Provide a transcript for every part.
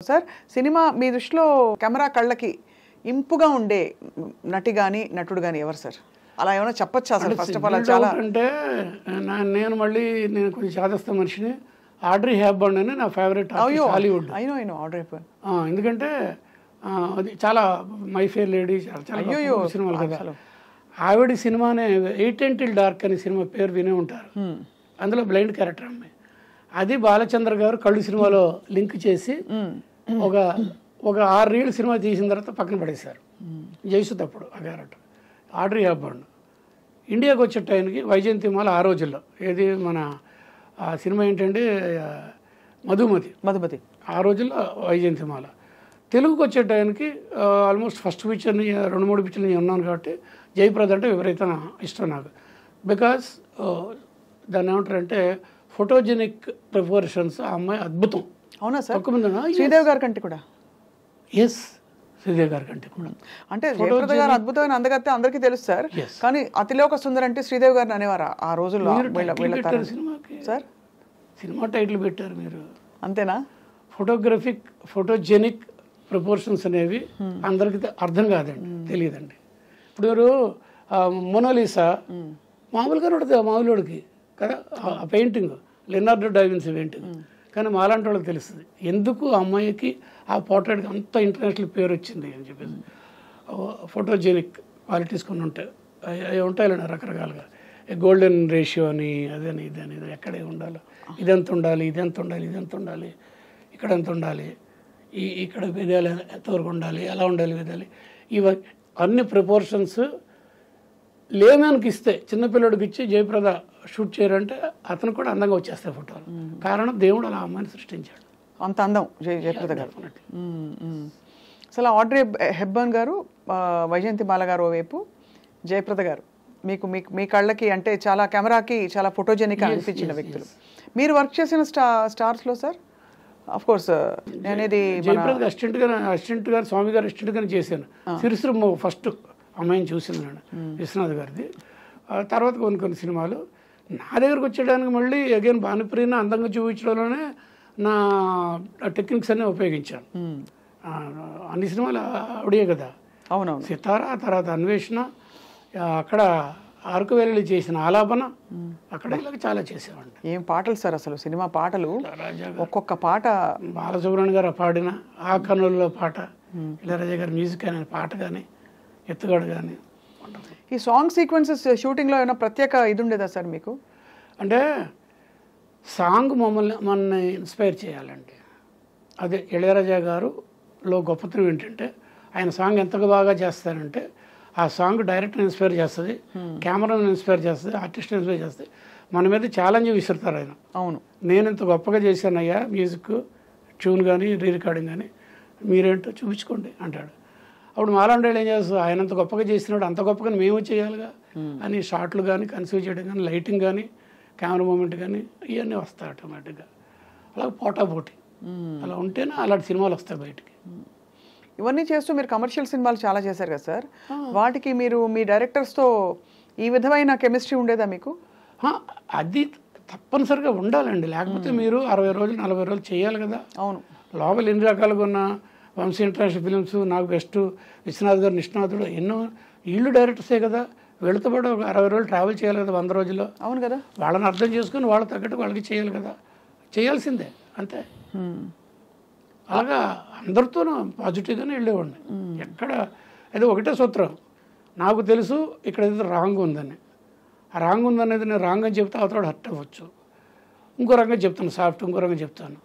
Sir cinema మీ దృష్టిలో camera కళ్ళకి ఇంపుగా ఉండే నటి కానీ నటుడు కానీ ఎవరు సార్? అలా ఏమైనా చెప్పొచ్చా అసలు? ఫస్ట్ ఆఫ్ ఆల్ చాలా అంటే నేను కొంచెం చాదస్త మనిషిని. ఆడ్రీ హెప్బర్న్ అని నా ఫేవరెట్ హాలీవుడ్. ఆర్డర్ అయిపోయాను. ఎందుకంటే అది చాలా మై ఫెయిర్ లేడీ చాలా సినిమాలు కదా. ఆవిడ సినిమానే 8 Until Dark అనే సినిమా పేరు వినే ఉంటారు. అందులో బ్లైండ్ క్యారెక్టర్ అమ్మాయి. అది బాలచంద్ర గారు కళ్ళు సినిమాలో లింక్ చేసి ఒక 6 రీల్ సినిమా తీసిన తర్వాత పక్కన పడేశారు. జయసుద్ అప్పుడు ఆ క్యారెక్టర్. ఆడ్రీ హెప్బర్న్ ఇండియాకి వచ్చే టైంకి వైజయంతిమాల ఆ రోజుల్లో ఏది మన ఆ సినిమా ఏంటంటే మధుమతి ఆ రోజుల్లో వైజయంతిమాల. తెలుగుకి వచ్చే టైంకి ఆల్మోస్ట్ ఫస్ట్ పిక్చర్ని 2-3 పిక్చర్లు నేను ఉన్నాను కాబట్టి జయప్రద అంటే విపరీతం ఇష్టం నాకు. బికాస్ దాన్ని ఏమంటారంటే ఫోటోజెనిక్ ప్రిపరేషన్స్ ఆ అమ్మాయి అద్భుతం. అవునా సార్? తక్కువ శ్రీదేవి గారి కంటే కూడా. ఎస్, శ్రీదేవి గారి కంటే కూడా. అంటే జయప్రద గారు అద్భుతమైన అందగత్తే అందరికీ తెలుసు సార్. కానీ అతిలోక సుందరి అంటే శ్రీదేవి గారిని అనేవారు ఆ రోజుల్లో సినిమాకి. సార్ సినిమా టైటిల్ పెట్టారు మీరు, అంతేనా? ఫోటోజెనిక్ ప్రపోర్షన్స్ అనేవి అందరికి అర్థం కాదండి, తెలియదండి. ఇప్పుడు మీరు మొనాలిసా మామూలుగా ఉంటుంది మామూలుడికి కదా ఆ పెయింటింగ్, లెనార్డో డా విన్సీ పెయింటింగ్. కానీ మాలాంటి వాళ్ళకి తెలుస్తుంది ఎందుకు ఆ అమ్మాయికి ఆ పోర్ట్రేట్కి అంత ఇంటర్నేషనల్ పేరు వచ్చింది అని చెప్పేసి. ఫోటోజెనిక్ క్వాలిటీస్ కొన్ని ఉంటాయి, అవి ఉంటాయి రకరకాలుగా. గోల్డెన్ రేషియో అని అదని ఇదని ఎక్కడే ఉండాలి, ఇదెంత ఉండాలి, ఇదెంత ఉండాలి, ఇదెంత ఉండాలి, ఇక్కడ ఎంత ఉండాలి, ఇక్కడ విధాలు ఎంతవరకు ఉండాలి, ఎలా ఉండాలి విధాలి, ఇవి అన్ని ప్రపోర్షన్స్ లేమన్కి ఇస్తే, చిన్నపిల్లడికి ఇచ్చి జయప్రద షూట్ చేయరంటే అతను కూడా అందంగా వచ్చేస్తాయి ఫోటోలు. కారణం దేవుడు అలా అమ్మాయిని సృష్టించాడు, అంత అందం జయప్రద గారు. అసలు ఆడ్రీ హెప్బర్న్ గారు, వైజయంతిమాల గారు ఓవైపు, జయప్రద గారు మీకు మీ కళ్ళకి అంటే చాలా కెమెరాకి చాలా ఫోటోజెనిక్ అనిపించిన వ్యక్తులు. మీరు వర్క్ చేసిన స్టార్స్లో సార్ ఆఫ్ కోర్స్ నేనేది జయప్రద అసిస్టెంట్ గారు స్వామి గారు అసిస్టెంట్ గారు చేశాను. సిరిశ్రమ ఫస్ట్ అమ్మాయిని చూసింది నేను, విశ్వనాథ్ గారిది. తర్వాత కొన్ని సినిమాలు నా దగ్గరకు వచ్చేయడానికి మళ్ళీ అగైన్ భానుప్రియని అందంగా చూపించడంలోనే నా టెక్నిక్స్ అన్నీ ఉపయోగించాను. అన్ని సినిమాలు ఆవిడే కదా. అవునవును. సితారా, తర్వాత అన్వేషణ, అక్కడ అరకు వెళ్ళి చేసిన ఆలాపన, అక్కడ ఇలాగ చాలా చేసేవాడిని. ఏం పాటలు సార్ అసలు, సినిమా పాటలు ఒక్కొక్క పాట. బాలసుబ్రహ్మణ్యం గారు పాడిన ఆ కన్నుల్లో పాట, ఇళయరాజా గారి మ్యూజిక్ అనే పాట కానీ, ఎత్తుగడ కానీ. ఈ సాంగ్ సీక్వెన్సెస్ షూటింగ్లో ఏమైనా ప్రత్యేక ఇది ఉండేదా సార్ మీకు? అంటే సాంగ్ మనల్ని ఇన్స్పైర్ చేయాలండి. అదే ఇళయరాజా గారులో గొప్పతనం ఏంటంటే ఆయన సాంగ్ ఎంతగా బాగా చేస్తారంటే ఆ సాంగ్ డైరెక్ట్ని ఇన్స్పైర్ చేస్తుంది, కెమెరాని ఇన్స్పైర్ చేస్తుంది, ఆర్టిస్ట్ని ఇన్స్పైర్ చేస్తుంది. మన మీద ఛాలెంజ్ విసురుతారు ఆయన. అవును, నేను ఇంత గొప్పగా చేశాను అయ్యా, మ్యూజిక్, ట్యూన్ కానీ, రీ రికార్డింగ్ కానీ, మీరేంటో చూపించుకోండి అంటాడు. అప్పుడు మాలాంటి ఏం చేస్తారు, ఆయన అంత గొప్పగా చేసినాడు, అంత గొప్పగా మేము చేయాలిగా అని షార్ట్లు కానీ, కన్సీవ్ చేయడం కానీ, లైటింగ్ కానీ, కెమెరా మూమెంట్ కానీ ఇవన్నీ వస్తాయి ఆటోమేటిక్గా. అలా పోటాపోటీ అలా ఉంటేనే అలాంటి సినిమాలు వస్తాయి బయటికి. ఇవన్నీ చేస్తూ మీరు కమర్షియల్ సినిమాలు చాలా చేశారు కదా సార్, వాటికి మీరు మీ డైరెక్టర్స్తో ఈ విధమైన కెమిస్ట్రీ ఉండేదా మీకు? అది తప్పనిసరిగా ఉండాలండి, లేకపోతే మీరు 60 రోజులు 40 రోజులు చేయాలి కదా. అవును, లోపల ఎన్ని రకాలుగా ఉన్న వంశీ ఇంటర్నేషనల్ ఫిలిమ్స్, నాకు బెస్ట్ విశ్వనాథ్ గారు, నిష్ణాథుడు, ఎన్నో వీళ్ళు డైరెక్టర్సే కదా. వీళ్ళతో పాటు ఒక 60 రోజులు ట్రావెల్ చేయాలి కదా 100 రోజుల్లో. అవును కదా. వాళ్ళని అర్థం చేసుకుని వాళ్ళ తగ్గట్టు వాళ్ళకి చేయాలి కదా, చేయాల్సిందే అంతే. అలాగా అందరితోనూ పాజిటివ్గానే వెళ్ళేవాడిని. ఎక్కడ అది ఒకటే సూత్రం, నాకు తెలుసు ఇక్కడ ఏదో రాంగ్ ఉందని. ఆ రాంగ్ ఉందనేది నేను రాంగ్ అని చెప్తే అవతల హర్ట్ అవ్వచ్చు. ఇంకో రంగం చెప్తాను సాఫ్ట్, ఇంకో రంగం చెప్తాను.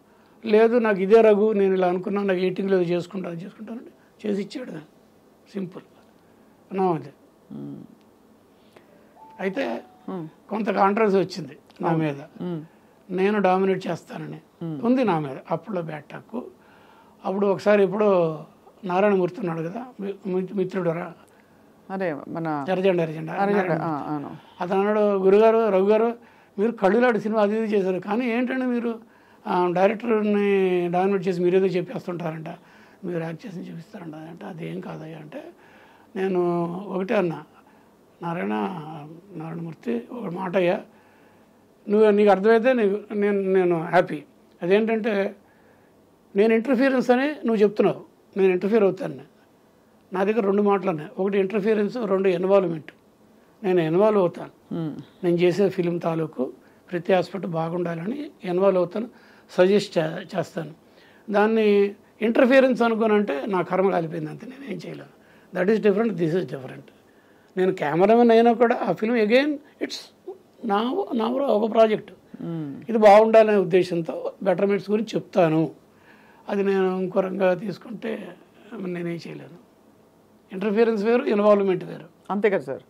లేదు నాకు ఇదే రఘు, నేను ఇలా అనుకున్నాను, నాకు ఎయిటింగ్లో చేసుకుంటాను చేసి ఇచ్చాడు. సింపుల్ నా అది. అయితే కొంత కాంట్రవర్సీ వచ్చింది నా మీద, నేను డామినేట్ చేస్తానని ఉంది నా మీద. అప్పుడులో బ్యాట్ టాక్. అప్పుడు ఒకసారి ఇప్పుడు నారాయణమూర్తి ఉన్నాడు కదా, మిత్రుడు రా, అదే మన ఎర్రజెండా అతను అన్నాడు, గురుగారు రఘు గారు మీరు కళ్ళులాంటి సినిమా అది ఇది చేశారు, కానీ ఏంటంటే మీరు డైరెక్టర్ని డామినేట్ చేసి మీరేదో చెప్పేస్తుంటారంట, మీరు యాక్ట్ చేసి చూపిస్తారంట అంటే అదేం కాదయ్యా అంటే, నేను ఒకటే అన్నా, నారాయణమూర్తి ఒక మాట అయ్యా, నీకు అర్థమైతే నేను హ్యాపీ. అదేంటంటే నేను ఇంటర్ఫియరెన్స్ అని నువ్వు చెప్తున్నావు, నేను ఇంటర్ఫియర్ అవుతాను. నా దగ్గర 2 మాటలు ఉన్నాయి. ఒకటి ఇంటర్ఫియరెన్స్, 2 ఇన్వాల్వ్మెంట్. నేను ఇన్వాల్వ్ అవుతాను. నేను చేసే ఫిలిం తాలూకు ప్రతి ఆస్పెక్ట్ బాగుండాలని ఇన్వాల్వ్ అవుతాను, సజెస్ట్ చేస్తాను. దాన్ని ఇంటర్ఫియరెన్స్ అనుకోనంటే నా కర్మ కాలిపోయింది అంతే, నేనేం చేయలేను. That is different, this is different. నేను కెమెరామెన్ అయినా కూడా ఆ ఫిలిం అగైన్ ఇట్స్ నా ఒక ప్రాజెక్టు. ఇది బాగుండాలనే ఉద్దేశంతో బెటర్మెంట్స్ గురించి చెప్తాను. అది నేను ఇంకో రంగా తీసుకుంటే నేనేం చేయలేను. ఇంటర్ఫియరెన్స్ వేరు, ఇన్వాల్వ్మెంట్ వేరు. అంతే కదా సార్.